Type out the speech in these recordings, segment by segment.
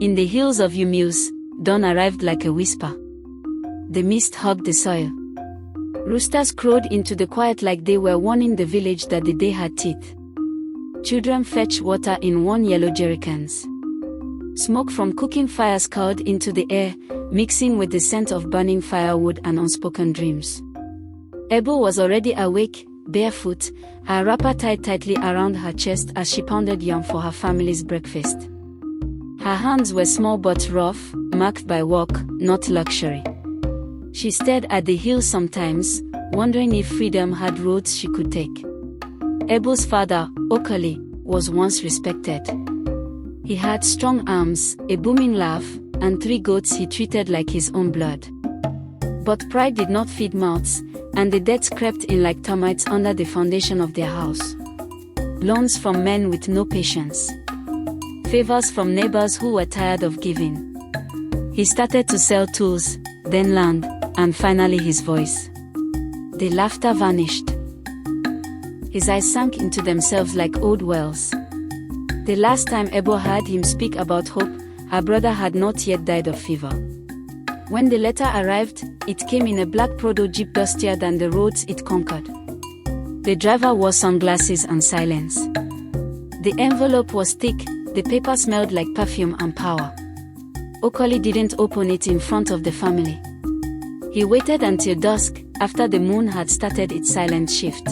In the hills of Umueze, dawn arrived like a whisper. The mist hugged the soil. Roosters crowed into the quiet like they were warning the village that the day had teeth. Children fetched water in worn yellow jerrycans. Smoke from cooking fires curled into the air, mixing with the scent of burning firewood and unspoken dreams. Ebele was already awake, barefoot, her wrapper tied tightly around her chest as she pounded yam for her family's breakfast. Her hands were small but rough, marked by work, not luxury. She stared at the hills sometimes, wondering if freedom had roads she could take. Ebele's father, Okale, was once respected. He had strong arms, a booming laugh, and 3 goats he treated like his own blood. But pride did not feed mouths, and the debts crept in like termites under the foundation of their house. Loans from men with no patience. Favors from neighbors who were tired of giving. He started to sell tools, then land, and finally his voice. The laughter vanished. His eyes sank into themselves like old wells. The last time Ebele heard him speak about hope, her brother had not yet died of fever. When the letter arrived, it came in a black Prado Jeep dustier than the roads it conquered. The driver wore sunglasses and silence. The envelope was thick, the paper smelled like perfume and power. Okale didn't open it in front of the family. He waited until dusk, after the moon had started its silent shift.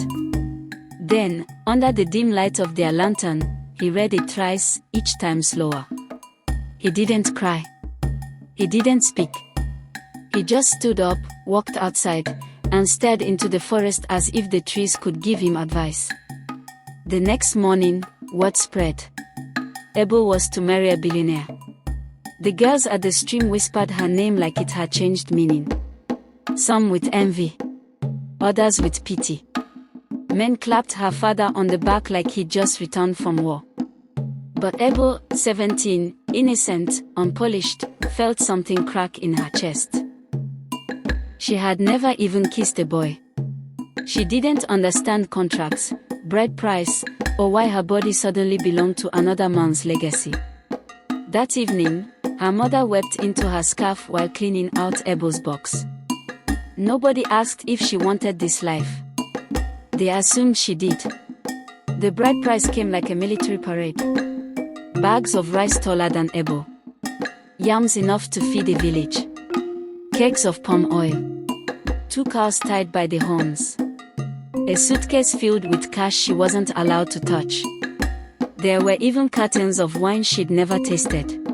Then, under the dim light of their lantern, he read it thrice, each time slower. He didn't cry. He didn't speak. He just stood up, walked outside, and stared into the forest as if the trees could give him advice. The next morning, word spread. Ebele was to marry a billionaire. The girls at the stream whispered her name like it had changed meaning. Some with envy, others with pity. Men clapped her father on the back like he'd just returned from war. But Ebele, 17, innocent, unpolished, felt something crack in her chest. She had never even kissed a boy. She didn't understand contracts, bride price, or why her body suddenly belonged to another man's legacy. That evening, her mother wept into her scarf while cleaning out Ebele's box. Nobody asked if she wanted this life. They assumed she did. The bride price came like a military parade. Bags of rice taller than Ebele. Yams enough to feed a village. Kegs of palm oil. 2 cows tied by the horns. A suitcase filled with cash she wasn't allowed to touch. There were even cartons of wine she'd never tasted.